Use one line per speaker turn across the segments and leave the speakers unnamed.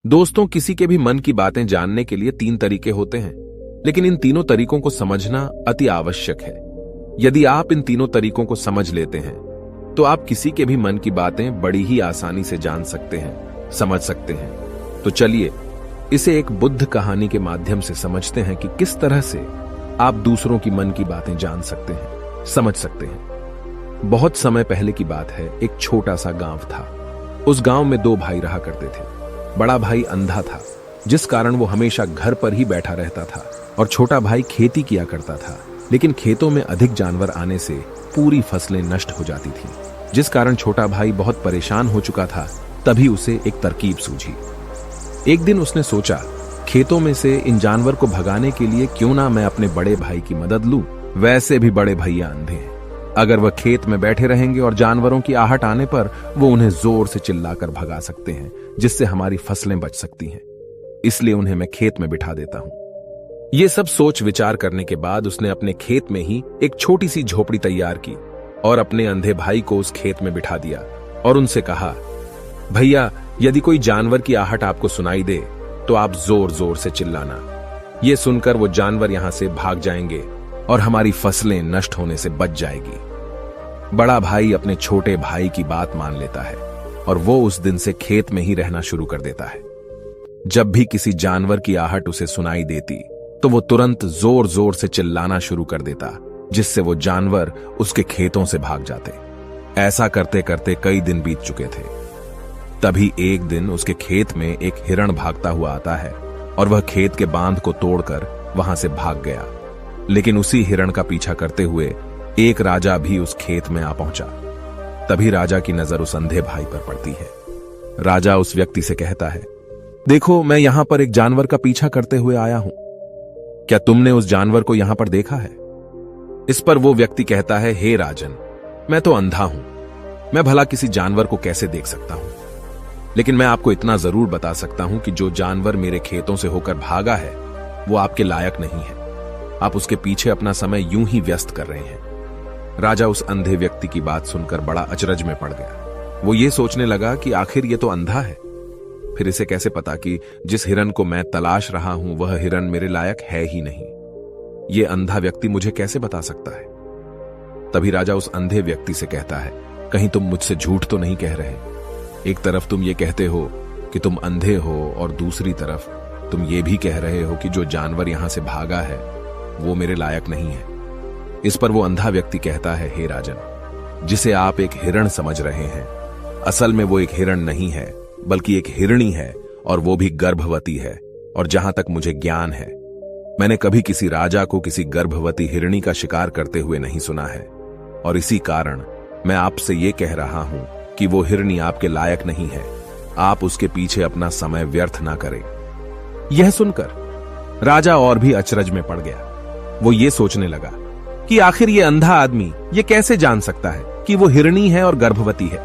दोस्तों, किसी के भी मन की बातें जानने के लिए 3 तरीके होते हैं, लेकिन इन तीनों तरीकों को समझना अति आवश्यक है। यदि आप इन तीनों तरीकों को समझ लेते हैं तो आप किसी के भी मन की बातें बड़ी ही आसानी से जान सकते हैं, समझ सकते हैं। तो चलिए इसे एक बुद्ध कहानी के माध्यम से समझते हैं कि किस तरह से आप दूसरों की मन की बातें जान सकते हैं, समझ सकते हैं। बहुत समय पहले की बात है। एक छोटा सा गांव था। उस गांव में 2 भाई रहा करते थे। बड़ा भाई अंधा था, जिस कारण वो हमेशा घर पर ही बैठा रहता था, और छोटा भाई खेती किया करता था। लेकिन खेतों में अधिक जानवर आने से पूरी फसलें नष्ट हो जाती थीं, जिस कारण छोटा भाई बहुत परेशान हो चुका था। तभी उसे एक तरकीब सूझी। एक दिन उसने सोचा, खेतों में से इन जानवर को भगाने के लिए क्यों ना मैं अपने बड़े भाई की मदद लूं। वैसे भी बड़े भैया अंधे हैं। अगर वह खेत में बैठे रहेंगे और जानवरों की आहट आने पर वो उन्हें जोर से चिल्लाकर भगा सकते हैं, जिससे हमारी फसलें बच सकती हैं। इसलिए उन्हें मैं खेत में बिठा देता हूं। ये सब सोच विचार करने के बाद उसने अपने खेत में ही एक छोटी सी झोपड़ी तैयार की और अपने अंधे भाई को उस खेत में बिठा दिया और उनसे कहा, भैया, यदि कोई जानवर की आहट आपको सुनाई दे तो आप जोर जोर से चिल्लाना। ये सुनकर वो जानवर यहां से भाग जाएंगे और हमारी फसलें नष्ट होने से बच जाएगी। बड़ा भाई अपने छोटे भाई की बात मान लेता है और वो उस दिन से खेत में ही रहना शुरू कर देता है। जब भी किसी जानवर की आहट उसे सुनाई देती तो वो तुरंत जोर जोर से चिल्लाना शुरू कर देता, जिससे वो जानवर उसके खेतों से भाग जाते। ऐसा करते करते कई दिन बीत चुके थे। तभी एक दिन उसके खेत में एक हिरण भागता हुआ आता है और वह खेत के बांध को तोड़कर वहां से भाग गया। लेकिन उसी हिरण का पीछा करते हुए एक राजा भी उस खेत में आ पहुंचा। तभी राजा की नजर उस अंधे भाई पर पड़ती है। राजा उस व्यक्ति से कहता है, देखो, मैं यहां पर एक जानवर का पीछा करते हुए आया हूं। क्या तुमने उस जानवर को यहां पर देखा है? इस पर वो व्यक्ति कहता है, हे राजन, मैं तो अंधा हूं, मैं भला किसी जानवर को कैसे देख सकता हूं। लेकिन मैं आपको इतना जरूर बता सकता हूं कि जो जानवर मेरे खेतों से होकर भागा है वो आपके लायक नहीं है। आप उसके पीछे अपना समय यूं ही व्यस्त कर रहे हैं। राजा उस अंधे व्यक्ति की बात सुनकर बड़ा अचरज में पड़ गया। वो ये सोचने लगा कि आखिर ये तो अंधा है, फिर इसे कैसे पता कि जिस हिरन को मैं तलाश रहा हूं वह हिरन मेरे लायक है ही नहीं। ये अंधा व्यक्ति मुझे कैसे बता सकता है? तभी राजा उस अंधे व्यक्ति से कहता है, कहीं तुम मुझसे झूठ तो नहीं कह रहे? एक तरफ तुम ये कहते हो कि तुम अंधे हो और दूसरी तरफ तुम ये भी कह रहे हो कि जो जानवर यहां से भागा है वो मेरे लायक नहीं है। इस पर वो अंधा व्यक्ति कहता है, हे राजन, जिसे आप एक हिरण समझ रहे हैं, असल में वो एक हिरण नहीं है बल्कि एक हिरणी है, और वो भी गर्भवती है। और जहां तक मुझे ज्ञान है, मैंने कभी किसी राजा को किसी गर्भवती हिरणी का शिकार करते हुए नहीं सुना है। और इसी कारण मैं आपसे ये कह रहा हूं कि वो हिरणी आपके लायक नहीं है। आप उसके पीछे अपना समय व्यर्थ ना करें। यह सुनकर राजा और भी अचरज में पड़ गया। वो ये सोचने लगा कि आखिर ये अंधा आदमी ये कैसे जान सकता है कि वो हिरणी है और गर्भवती है।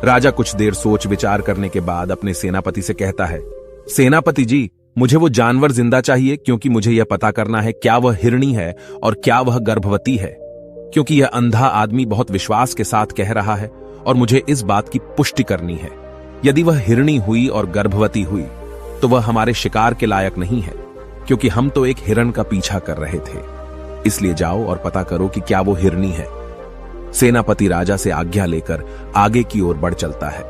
राजा कुछ देर सोच विचार करने के बाद अपने सेनापति से कहता है, सेनापति जी, मुझे वो जानवर जिंदा चाहिए, क्योंकि मुझे यह पता करना है क्या वह हिरणी है और क्या वह गर्भवती है। क्योंकि यह अंधा आदमी बहुत विश्वास के साथ कह रहा है और मुझे इस बात की पुष्टि करनी है। यदि वह हिरणी हुई और गर्भवती हुई तो वह हमारे शिकार के लायक नहीं है, क्योंकि हम तो एक हिरण का पीछा कर रहे थे। इसलिए जाओ और पता करो कि क्या वो हिरणी है। सेनापति राजा से आज्ञा लेकर आगे की ओर बढ़ चलता है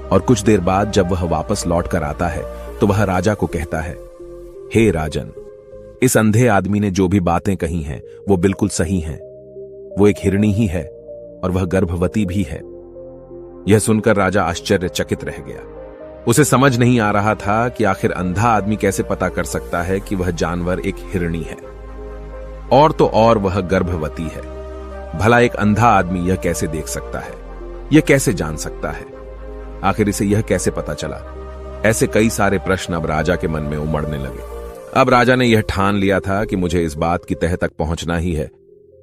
और कुछ देर बाद जब वह वापस लौट कर आता है तो वह राजा को कहता है, हे राजन, इस अंधे आदमी ने जो भी बातें कही हैं वो बिल्कुल सही हैं। वो एक हिरणी ही है और वह गर्भवती भी है। यह सुनकर राजा आश्चर्यचकित रह गया। उसे समझ नहीं आ रहा था कि आखिर अंधा आदमी कैसे पता कर सकता है कि वह जानवर एक हिरणी है, और तो और वह गर्भवती है। भला एक अंधा आदमी यह कैसे देख सकता है? यह कैसे जान सकता है? आखिर इसे यह कैसे पता चला? ऐसे कई सारे प्रश्न अब राजा के मन में उमड़ने लगे। अब राजा ने यह ठान लिया था कि मुझे इस बात की तह तक पहुंचना ही है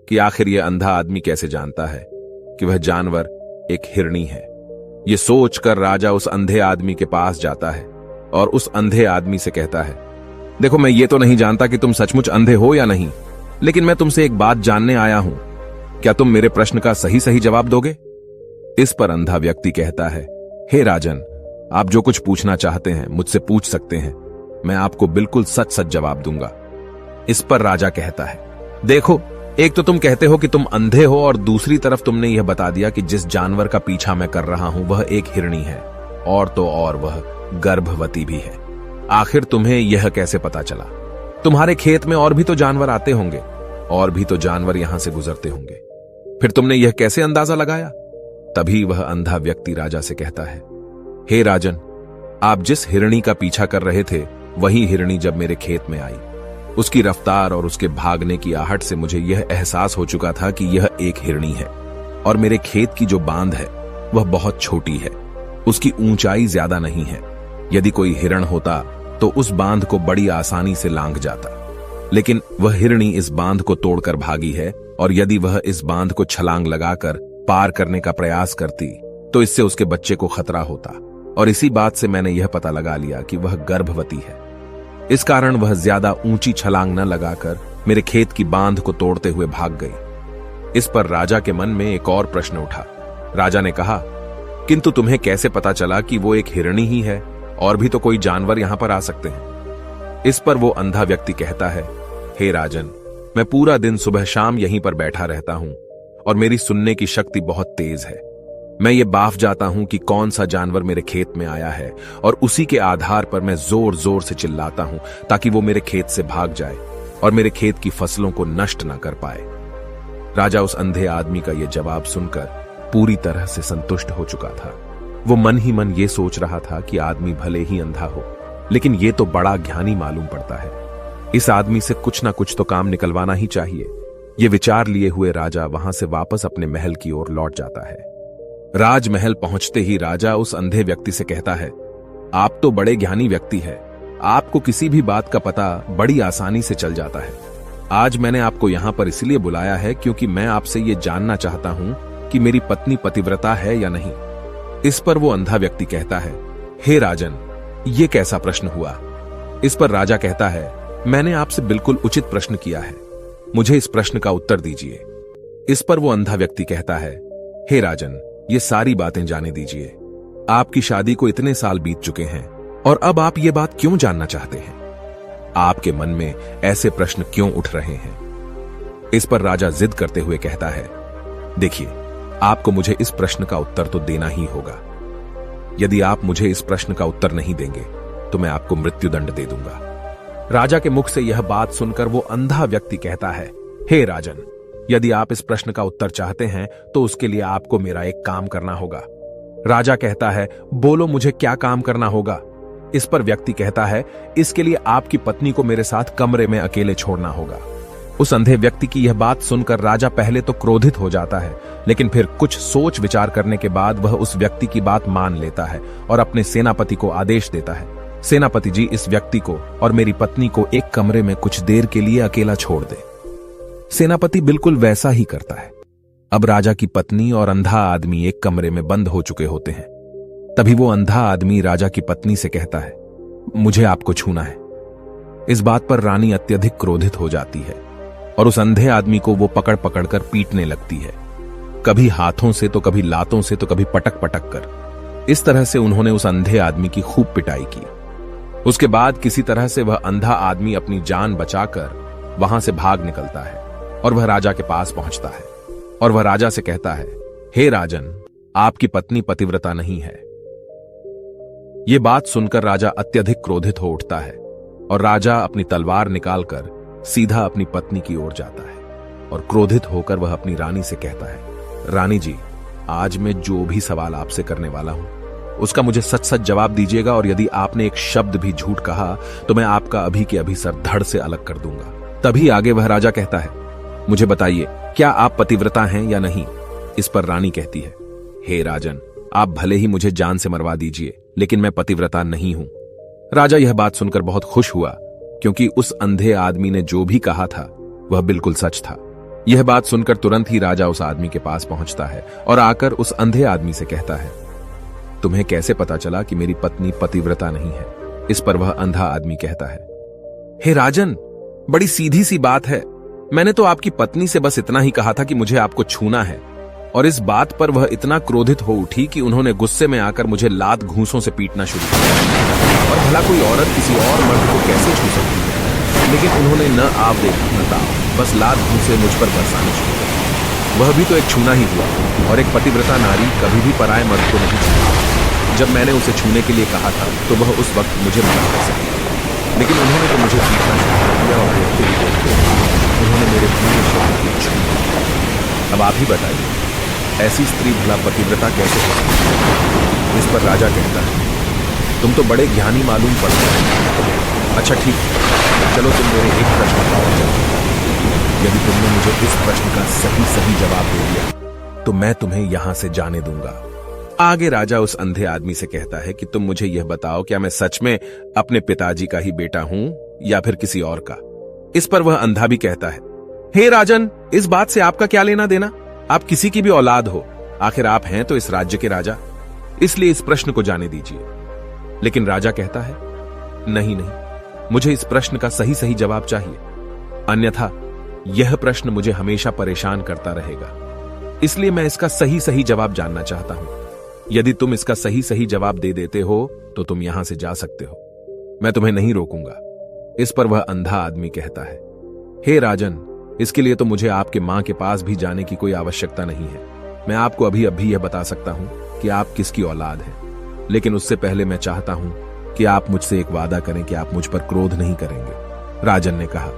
कि आखिर यह अंधा आदमी कैसे जानता है कि वह जानवर एक हिरणी है। यह सोचकर राजा उस अंधे आदमी के पास जाता है और उस अंधे आदमी से कहता है, देखो, मैं ये तो नहीं जानता कि तुम सचमुच अंधे हो या नहीं, लेकिन मैं तुमसे एक बात जानने आया हूं। क्या तुम मेरे प्रश्न का सही सही जवाब दोगे? इस पर अंधा व्यक्ति कहता है, हे राजन, आप जो कुछ पूछना चाहते हैं मुझसे पूछ सकते हैं, मैं आपको बिल्कुल सच सच जवाब दूंगा। इस पर राजा कहता है, देखो, एक तो तुम कहते हो कि तुम अंधे हो और दूसरी तरफ तुमने यह बता दिया कि जिस जानवर का पीछा मैं कर रहा हूं वह एक हिरणी है, और तो और वह गर्भवती भी है। आखिर तुम्हें यह कैसे पता चला? तुम्हारे खेत में और भी तो जानवर आते होंगे, और भी तो जानवर यहां से गुजरते होंगे, फिर तुमने यह कैसे अंदाजा लगाया? तभी वह अंधा व्यक्ति राजा से कहता है, हे राजन, आप जिस हिरणी का पीछा कर रहे थे वही हिरणी जब मेरे खेत में आई, उसकी रफ्तार और उसके भागने की आहट से मुझे यह एहसास हो चुका था कि यह एक हिरणी है, और मेरे खेत की जो बांध है वह बहुत छोटी है, उसकी ऊंचाई ज्यादा नहीं है। यदि कोई हिरण होता तो उस बांध को बड़ी आसानी से लांघ जाता, लेकिन वह हिरणी इस बांध को तोड़कर भागी है, और यदि वह इस बांध को छलांग लगाकर पार करने का प्रयास करती तो इससे उसके बच्चे को खतरा होता, और इसी बात से मैंने यह पता लगा लिया कि वह गर्भवती है। इस कारण वह ज्यादा ऊंची छलांग न लगाकर मेरे खेत की बांध को तोड़ते हुए भाग गई। इस पर राजा के मन में एक और प्रश्न उठा। राजा ने कहा, किंतु तुम्हें कैसे पता चला कि वो एक हिरणी ही है? और भी तो कोई जानवर यहां पर आ सकते हैं। इस पर वो अंधा व्यक्ति कहता है, हे राजन, मैं पूरा दिन सुबह शाम यहीं पर बैठा रहता हूं, और मेरी सुनने की शक्ति बहुत तेज है। मैं ये बाफ जाता हूं कि कौन सा जानवर मेरे खेत में आया है, और उसी के आधार पर मैं जोर जोर से चिल्लाता हूं ताकि वो मेरे खेत से भाग जाए और मेरे खेत की फसलों को नष्ट न कर पाए। राजा उस अंधे आदमी का यह जवाब सुनकर पूरी तरह से संतुष्ट हो चुका था। वो मन ही मन ये सोच रहा था कि आदमी भले ही अंधा हो, लेकिन ये तो बड़ा ज्ञानी मालूम पड़ता है। इस आदमी से कुछ ना कुछ तो काम निकलवाना ही चाहिए। ये विचार लिए हुए राजा वहां से वापस अपने महल की ओर लौट जाता है। राजमहल पहुंचते ही राजा उस अंधे व्यक्ति से कहता है, आप तो बड़े ज्ञानी व्यक्ति है, आपको किसी भी बात का पता बड़ी आसानी से चल जाता है। आज मैंने आपको यहां पर इसलिए बुलाया है क्योंकि मैं आपसे ये जानना चाहता हूं कि मेरी पत्नी पतिव्रता है या नहीं। इस पर वो अंधा व्यक्ति कहता है, हे राजन, ये कैसा प्रश्न हुआ? इस पर राजा कहता है, मैंने आपसे बिल्कुल उचित प्रश्न किया है, मुझे इस प्रश्न का उत्तर दीजिए। इस पर वो अंधा व्यक्ति कहता है, हे राजन, ये सारी बातें जाने दीजिए। आपकी शादी को इतने साल बीत चुके हैं, और अब आप ये बात क्यों जानना चाहते हैं? आपके मन में ऐसे प्रश्न क्यों उठ रहे हैं? इस पर राजा जिद करते हुए कहता है, देखिए, आपको मुझे इस प्रश्न का उत्तर तो देना ही होगा। यदि आप मुझे इस प्रश्न का उत्तर नहीं देंगे तो मैं आपको मृत्युदंड दे दूंगा। राजा के मुख से यह बात सुनकर वो अंधा व्यक्ति कहता है, हे राजन, यदि आप इस प्रश्न का उत्तर चाहते हैं तो उसके लिए आपको मेरा एक काम करना होगा। राजा कहता है, बोलो, मुझे क्या काम करना होगा? इस पर व्यक्ति कहता है, इसके लिए आपकी पत्नी को मेरे साथ कमरे में अकेले छोड़ना होगा। उस अंधे व्यक्ति की यह बात सुनकर राजा पहले तो क्रोधित हो जाता है, लेकिन फिर कुछ सोच विचार करने के बाद वह उस व्यक्ति की बात मान लेता है और अपने सेनापति को आदेश देता है, सेनापति जी, इस व्यक्ति को और मेरी पत्नी को एक कमरे में कुछ देर के लिए अकेला छोड़ दे। सेनापति बिल्कुल वैसा ही करता है। अब राजा की पत्नी और अंधा आदमी एक कमरे में बंद हो चुके होते हैं। तभी वो अंधा आदमी राजा की पत्नी से कहता है, मुझे आपको छूना है। इस बात पर रानी अत्यधिक क्रोधित हो जाती है और उस अंधे आदमी को वो पकड़ पकड़ कर पीटने लगती है, कभी हाथों से तो कभी लातों से तो कभी पटक पटक कर। इस तरह से उन्होंने उस अंधे आदमी की खूब पिटाई की। उसके बाद किसी तरह से वह अंधा आदमी अपनी जान बचाकर वहां से भाग निकलता है और वह राजा के पास पहुंचता है और वह राजा से कहता है, हे राजन, आपकी पत्नी पतिव्रता नहीं है। यह बात सुनकर राजा अत्यधिक क्रोधित हो उठता है और राजा अपनी तलवार निकालकर सीधा अपनी पत्नी की ओर जाता है और क्रोधित होकर वह अपनी रानी से कहता है, रानी जी, आज मैं जो भी सवाल आपसे करने वाला हूं उसका मुझे सच सच जवाब दीजिएगा, और यदि आपने एक शब्द भी झूठ कहा तो मैं आपका अभी के अभी सर धड़ से अलग कर दूंगा। तभी आगे वह राजा कहता है, मुझे बताइए, क्या आप पतिव्रता हैं या नहीं? इस पर रानी कहती है, हे राजन, आप भले ही मुझे जान से मरवा दीजिए, लेकिन मैं पतिव्रता नहीं हूं। राजा यह बात सुनकर बहुत खुश हुआ, क्योंकि उस अंधे आदमी ने जो भी कहा था वह बिल्कुल सच था। यह बात सुनकर तुरंत ही राजा उस आदमी के पास पहुंचता है और आकर उस अंधे आदमी से कहता है, तुम्हें कैसे पता चला कि मेरी पत्नी पतिव्रता नहीं है? इस पर वह अंधा आदमी कहता है, हे राजन, बड़ी सीधी सी बात है। मैंने तो आपकी पत्नी से बस इतना ही कहा था कि मुझे आपको छूना है, और इस बात पर वह इतना क्रोधित हो उठी कि उन्होंने गुस्से में आकर मुझे लात घूंसों से पीटना शुरू किया। और भला कोई औरत किसी और मर्द को कैसे छू सकती है? लेकिन उन्होंने न आप देखा न ताव, बस लात घूंसे मुझ पर बरसाने शुरू किए। वह भी तो एक छूना ही हुआ, और एक पतिव्रता नारी कभी भी पराये मर्द को नहीं छूती। जब मैंने उसे छूने के लिए कहा था तो वह उस वक्त मुझे मना कर सकती, लेकिन उन्होंने तो मुझे पीटना शुरू कर दिया और उन्होंने मेरे पूरे शरीर को छू लिया। अब आप ही बताइए, ऐसी स्त्री भला पतिव्रता कैसे हो सकती है? इस पर राजा कहता है, तुम तो बड़े ज्ञानी मालूम पड़ते हैं। अच्छा ठीक, चलो तुम मेरे एक प्रश्न का उत्तर दो। यदि तुमने मुझे इस प्रश्न का सही जवाब दे दिया तो मैं तुम्हें यहां से जाने दूंगा। आगे राजा उस अंधे आदमी से कहता है कि तुम मुझे यह बताओ, क्या मैं सच में अपने पिताजी का ही बेटा हूं या फिर किसी और का? इस पर वह अंधा भी कहता है, हे राजन, इस बात से आपका क्या लेना देना? आप किसी की भी औलाद हो, आखिर आप हैं तो इस राज्य के राजा, इसलिए इस प्रश्न को जाने दीजिए। लेकिन राजा कहता है, नहीं, मुझे इस प्रश्न का सही जवाब चाहिए, अन्यथा यह प्रश्न मुझे हमेशा परेशान करता रहेगा। इसलिए मैं इसका सही जवाब जानना चाहता हूं। यदि तुम इसका सही जवाब दे देते हो तो तुम यहां से जा सकते हो, मैं तुम्हें नहीं रोकूंगा। इस पर वह अंधा आदमी कहता है, हे राजन, इसके लिए तो मुझे आपके मां के पास भी जाने की कोई आवश्यकता नहीं है। मैं आपको अभी यह बता सकता हूं कि आप किसकी औलाद हैं, लेकिन उससे पहले मैं चाहता हूं कि आप मुझसे एक वादा करें कि आप मुझ पर क्रोध नहीं करेंगे। राजन ने कहा,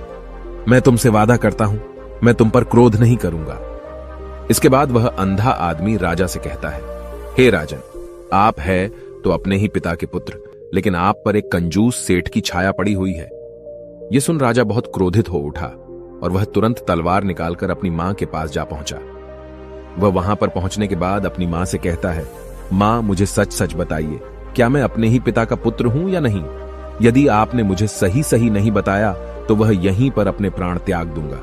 मैं तुमसे वादा करता हूं, मैं तुम पर क्रोध नहीं करूंगा। इसके बाद वह अंधा आदमी राजा से कहता है, हे राजन, आप है तो अपने ही पिता के पुत्र, लेकिन आप पर एक कंजूस सेठ की छाया पड़ी हुई है। यह सुन राजा बहुत क्रोधित हो उठा और वह तुरंत तलवार निकालकर अपनी मां के पास जा पहुंचा। वह वहां पर पहुंचने के बाद अपनी मां से कहता है, मां, मुझे सच बताइए, क्या मैं अपने ही पिता का पुत्र हूं या नहीं? यदि आपने मुझे सही नहीं बताया तो वह यहीं पर अपने प्राण त्याग दूंगा।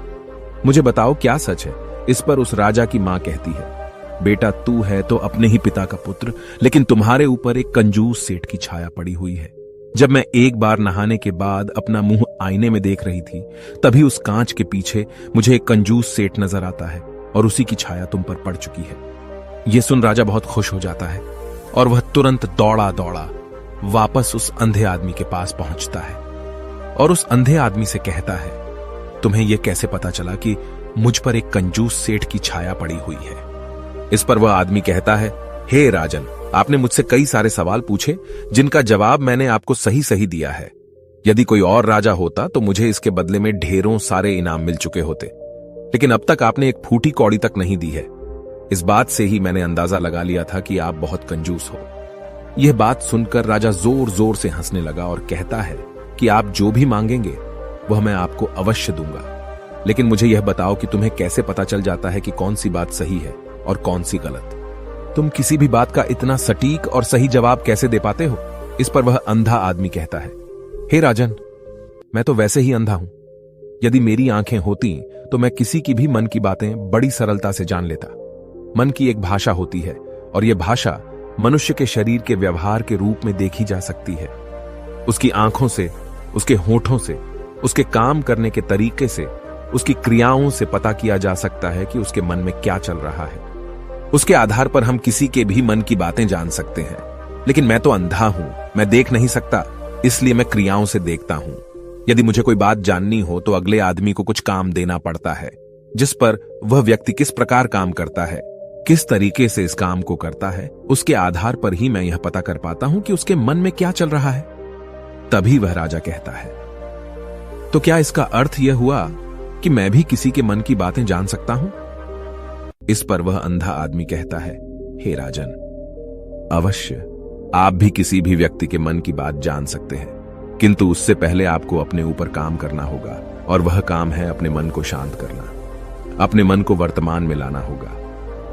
मुझे बताओ क्या सच है? इस पर उस राजा की मां कहती है, बेटा, तू है तो अपने ही पिता का पुत्र, लेकिन तुम्हारे ऊपर एक कंजूस सेठ की छाया पड़ी हुई है। जब मैं एक बार नहाने के बाद अपना मुंह आईने में देख रही थी, तभी उस कांच के पीछे मुझे एक कंजूस सेठ नजर आता है और उसी की छाया तुम पर पड़ चुकी है। यह सुन राजा बहुत खुश हो जाता है और वह तुरंत दौड़ा वापस उस अंधे आदमी के पास पहुंचता है और उस अंधे आदमी से कहता है, तुम्हें यह कैसे पता चला कि मुझ पर एक कंजूस सेठ की छाया पड़ी हुई है? इस पर वह आदमी कहता है, हे राजन, आपने मुझसे कई सारे सवाल पूछे जिनका जवाब मैंने आपको सही दिया है। यदि कोई और राजा होता तो मुझे इसके बदले में ढेरों सारे इनाम मिल चुके होते, लेकिन अब तक आपने एक फूटी कौड़ी तक नहीं दी है। इस बात से ही मैंने अंदाजा लगा लिया था कि आप बहुत कंजूस हो। यह बात सुनकर राजा जोर से हंसने लगा और कहता है कि आप जो भी मांगेंगे वह मैं आपको अवश्य दूंगा, लेकिन मुझे यह बताओ कि तुम्हें कैसे पता चल जाता है कि कौन सी बात सही है और कौन सी गलत? तुम किसी भी बात का इतना सटीक और सही जवाब कैसे दे पाते हो? इस पर वह अंधा आदमी कहता है, हे राजन, मैं तो वैसे ही अंधा हूं। यदि मेरी आंखें होती तो मैं किसी की भी मन की बातें बड़ी सरलता से जान लेता। मन की एक भाषा होती है और यह भाषा मनुष्य के शरीर के व्यवहार के रूप में देखी जा सकती है। उसकी आंखों से, उसके होठों से, उसके काम करने के तरीके से, उसकी क्रियाओं से पता किया जा सकता है कि उसके मन में क्या चल रहा है। उसके आधार पर हम किसी के भी मन की बातें जान सकते हैं। लेकिन मैं तो अंधा हूं, मैं देख नहीं सकता, इसलिए मैं क्रियाओं से देखता हूं। यदि मुझे कोई बात जाननी हो तो अगले आदमी को कुछ काम देना पड़ता है, जिस पर वह व्यक्ति किस प्रकार काम करता है, किस तरीके से इस काम को करता है, उसके आधार पर ही मैं यह पता कर पाता हूं कि उसके मन में क्या चल रहा है। तभी वह राजा कहता है, तो क्या इसका अर्थ यह हुआ कि मैं भी किसी के मन की बातें जान सकता हूं? इस पर वह अंधा आदमी कहता है, हे राजन, अवश्य आप भी किसी भी व्यक्ति के मन की बात जान सकते हैं, किंतु उससे पहले आपको अपने ऊपर काम करना होगा, और वह काम है अपने मन को शांत करना, अपने मन को वर्तमान में लाना होगा,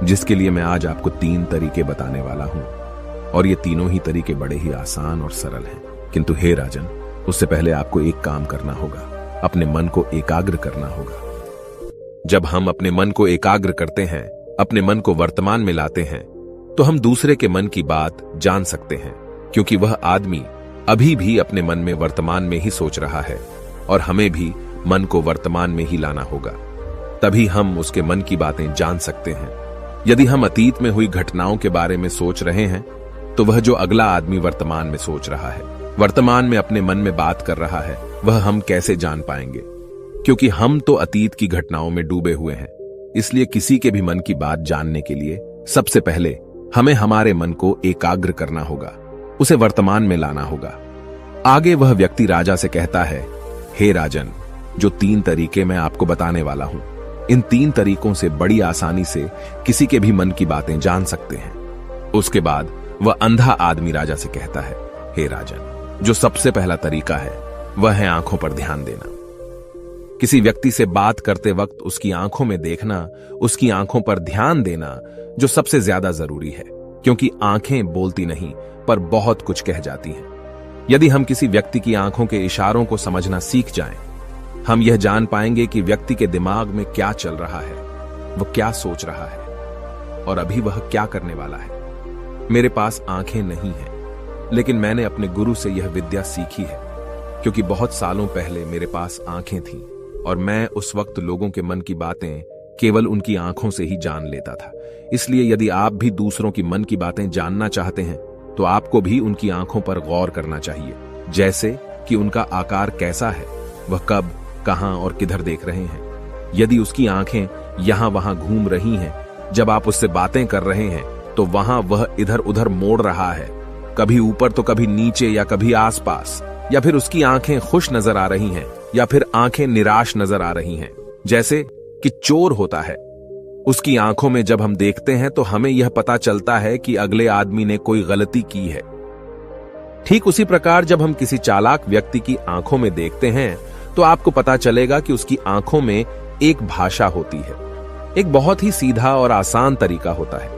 जिसके लिए मैं आज आपको 3 तरीके बताने वाला हूं। और ये तीनों ही तरीके बड़े ही आसान और सरल हैं। किंतु हे राजन, उससे पहले आपको एक काम करना होगा, अपने मन को एकाग्र करना होगा। जब हम अपने मन को एकाग्र करते हैं, अपने मन को वर्तमान में लाते हैं, तो हम दूसरे के मन की बात जान सकते हैं, क्योंकि वह आदमी अभी भी अपने मन में वर्तमान में ही सोच रहा है, और हमें भी मन को वर्तमान में ही लाना होगा। तभी हम उसके मन की बातें जान सकते हैं। यदि हम अतीत में हुई घटनाओं के बारे में सोच रहे हैं तो वह जो अगला आदमी वर्तमान में सोच रहा है, वर्तमान में अपने मन में बात कर रहा है, वह हम कैसे जान पाएंगे? क्योंकि हम तो अतीत की घटनाओं में डूबे हुए हैं। इसलिए किसी के भी मन की बात जानने के लिए सबसे पहले हमें हमारे मन को एकाग्र करना होगा, उसे वर्तमान में लाना होगा। आगे वह व्यक्ति राजा से कहता है, हे राजन, जो 3 तरीके मैं आपको बताने वाला हूं, इन 3 तरीकों से बड़ी आसानी से किसी के भी मन की बातें जान सकते हैं। उसके बाद वह अंधा आदमी राजा से कहता है, हे राजन, जो सबसे पहला तरीका है वह है आंखों पर ध्यान देना। किसी व्यक्ति से बात करते वक्त उसकी आंखों में देखना, उसकी आंखों पर ध्यान देना जो सबसे ज्यादा जरूरी है, क्योंकि आंखें बोलती नहीं पर बहुत कुछ कह जाती हैं। यदि हम किसी व्यक्ति की आंखों के इशारों को समझना सीख जाएं, हम यह जान पाएंगे कि व्यक्ति के दिमाग में क्या चल रहा है, वह क्या सोच रहा है और अभी वह क्या करने वाला है। मेरे पास आंखें नहीं हैं, लेकिन मैंने अपने गुरु से यह विद्या सीखी है, क्योंकि बहुत सालों पहले मेरे पास आंखें थीं और मैं उस वक्त लोगों के मन की बातें केवल उनकी आंखों से ही जान लेता था। इसलिए यदि आप भी दूसरों की मन की बातें जानना चाहते हैं तो आपको भी उनकी आंखों पर गौर करना चाहिए, जैसे कि उनका आकार कैसा है, वह कब, कहां और किधर देख रहे हैं। यदि उसकी आंखें यहां वहां घूम रही हैं, जब आप उससे बातें कर रहे हैं तो वहां वह इधर उधर मोड़ रहा है, कभी ऊपर तो कभी नीचे या कभी आसपास, या फिर उसकी आंखें खुश नजर आ रही हैं या फिर आंखें निराश नजर आ रही हैं, जैसे कि चोर होता है। उसकी आंखों में जब हम देखते हैं तो हमें यह पता चलता है कि अगले आदमी ने कोई गलती की है। ठीक उसी प्रकार जब हम किसी चालाक व्यक्ति की आंखों में देखते हैं तो आपको पता चलेगा कि उसकी आंखों में एक भाषा होती है। एक बहुत ही सीधा और आसान तरीका होता है।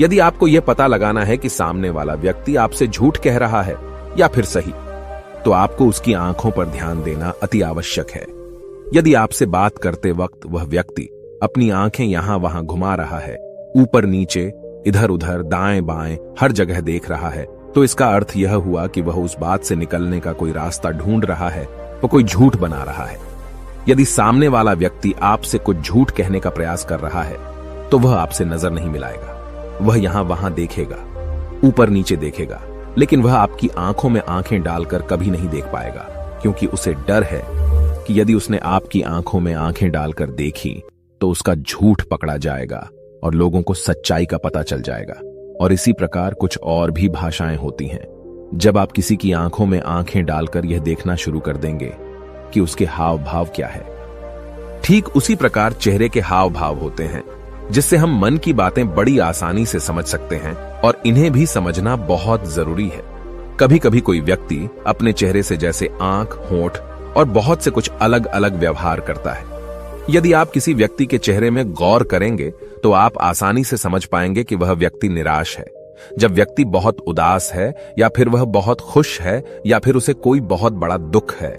यदि आपको यह पता लगाना है कि सामने वाला व्यक्ति आपसे झूठ कह रहा है या फिर सही, तो आपको उसकी आंखों पर ध्यान देना अति आवश्यक है। यदि आपसे बात करते वक्त वह व्यक्ति अपनी आंखें यहां वहां घुमा रहा है, ऊपर नीचे, इधर उधर, दाएं बाएं, हर जगह देख रहा है, तो इसका अर्थ यह हुआ कि वह उस बात से निकलने का कोई रास्ता ढूंढ रहा है, वो कोई झूठ बना रहा है। यदि सामने वाला व्यक्ति आपसे कुछ झूठ कहने का प्रयास कर रहा है तो वह आपसे नजर नहीं मिलाएगा। वह यहां वहां देखेगा, ऊपर नीचे देखेगा, लेकिन वह आपकी आंखों में आंखें डालकर कभी नहीं देख पाएगा, क्योंकि उसे डर है कि यदि उसने आपकी आंखों में आंखें डालकर देखी तो उसका झूठ पकड़ा जाएगा और लोगों को सच्चाई का पता चल जाएगा। और इसी प्रकार कुछ और भी भाषाएं होती हैं। जब आप किसी की आंखों में आंखें डालकर यह देखना शुरू कर देंगे कि उसके हाव भाव क्या है, ठीक उसी प्रकार चेहरे के हाव भाव होते हैं, जिससे हम मन की बातें बड़ी आसानी से समझ सकते हैं और इन्हें भी समझना बहुत जरूरी है। कभी कभी कोई व्यक्ति अपने चेहरे से जैसे आंख, होंठ और बहुत से कुछ अलग अलग व्यवहार करता है। यदि आप किसी व्यक्ति के चेहरे में गौर करेंगे तो आप आसानी से समझ पाएंगे कि वह व्यक्ति निराश है, जब व्यक्ति बहुत उदास है, या फिर वह बहुत खुश है, या फिर उसे कोई बहुत बड़ा दुख है।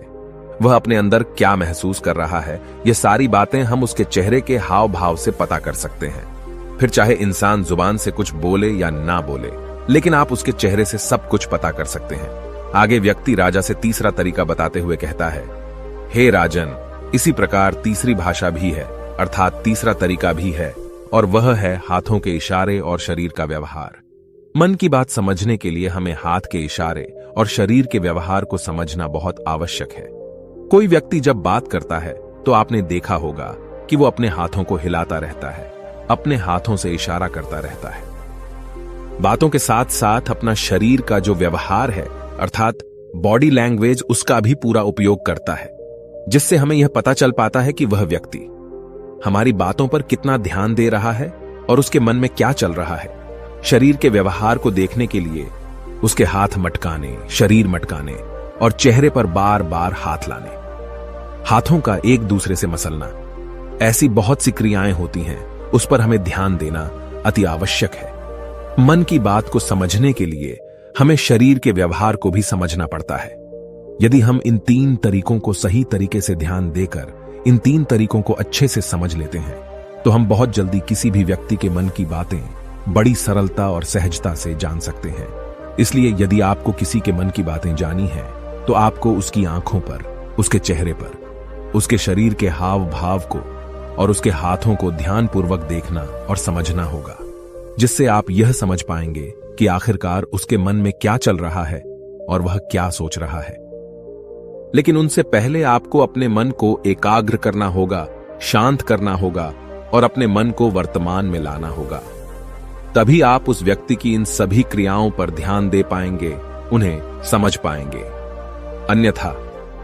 वह अपने अंदर क्या महसूस कर रहा है, ये सारी बातें हम उसके चेहरे के हाव भाव से पता कर सकते हैं। फिर चाहे इंसान जुबान से कुछ बोले या ना बोले, लेकिन आप उसके चेहरे से सब कुछ पता कर सकते हैं। आगे व्यक्ति राजा से तीसरा तरीका बताते हुए कहता है, हे राजन, इसी प्रकार तीसरी भाषा भी है, अर्थात तीसरा तरीका भी है, और वह है हाथों के इशारे और शरीर का व्यवहार। मन की बात समझने के लिए हमें हाथ के इशारे और शरीर के व्यवहार को समझना बहुत आवश्यक है। कोई व्यक्ति जब बात करता है तो आपने देखा होगा कि वो अपने हाथों को हिलाता रहता है, अपने हाथों से इशारा करता रहता है। बातों के साथ साथ अपना शरीर का जो व्यवहार है, अर्थात बॉडी लैंग्वेज, उसका भी पूरा उपयोग करता है, जिससे हमें यह पता चल पाता है कि वह व्यक्ति हमारी बातों पर कितना ध्यान दे रहा है और उसके मन में क्या चल रहा है। शरीर के व्यवहार को देखने के लिए उसके हाथ मटकाने, शरीर मटकाने और चेहरे पर बार बार हाथ लाने, हाथों का एक दूसरे से मसलना, ऐसी बहुत सी क्रियाएं होती हैं, उस पर हमें ध्यान देना अति आवश्यक है। मन की बात को समझने के लिए हमें शरीर के व्यवहार को भी समझना पड़ता है। यदि हम इन 3 तरीकों को सही तरीके से ध्यान देकर इन 3 तरीकों को अच्छे से समझ लेते हैं तो हम बहुत जल्दी किसी भी व्यक्ति के मन की बातें बड़ी सरलता और सहजता से जान सकते हैं। इसलिए यदि आपको किसी के मन की बातें जानी है तो आपको उसकी आंखों पर, उसके चेहरे पर, उसके शरीर के हाव भाव को और उसके हाथों को ध्यानपूर्वक देखना और समझना होगा, जिससे आप यह समझ पाएंगे कि आखिरकार उसके मन में क्या चल रहा है और वह क्या सोच रहा है। लेकिन उनसे पहले आपको अपने मन को एकाग्र करना होगा, शांत करना होगा और अपने मन को वर्तमान में लाना होगा। तभी आप उस व्यक्ति की इन सभी क्रियाओं पर ध्यान दे पाएंगे, उन्हें समझ पाएंगे। अन्यथा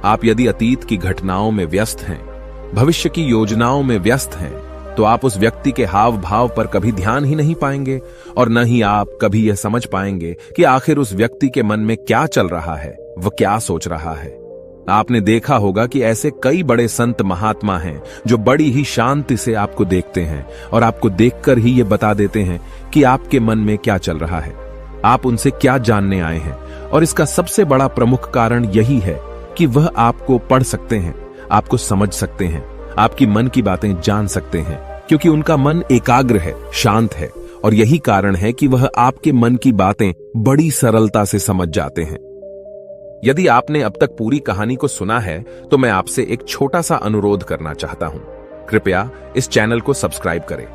आप यदि अतीत की घटनाओं में व्यस्त हैं, भविष्य की योजनाओं में व्यस्त हैं, तो आप उस व्यक्ति के हाव भाव पर कभी ध्यान ही नहीं पाएंगे और न ही आप कभी यह समझ पाएंगे कि आखिर उस व्यक्ति के मन में क्या चल रहा है, वह क्या सोच रहा है। आपने देखा होगा कि ऐसे कई बड़े संत महात्मा हैं जो बड़ी ही शांति से आपको देखते हैं और आपको देखकर ही ये बता देते हैं कि आपके मन में क्या चल रहा है, आप उनसे क्या जानने आए हैं। और इसका सबसे बड़ा प्रमुख कारण यही है कि वह आपको पढ़ सकते हैं, आपको समझ सकते हैं, आपकी मन की बातें जान सकते हैं, क्योंकि उनका मन एकाग्र है, शांत है। और यही कारण है कि वह आपके मन की बातें बड़ी सरलता से समझ जाते हैं। यदि आपने अब तक पूरी कहानी को सुना है तो मैं आपसे एक छोटा सा अनुरोध करना चाहता हूं। कृपया इस चैनल को सब्सक्राइब करें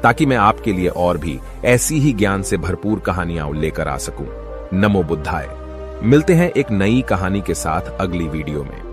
ताकि मैं आपके लिए और भी ऐसी ही ज्ञान से भरपूर कहानियां लेकर आ सकूं। नमो बुद्धाय। मिलते हैं एक नई कहानी के साथ अगली वीडियो में।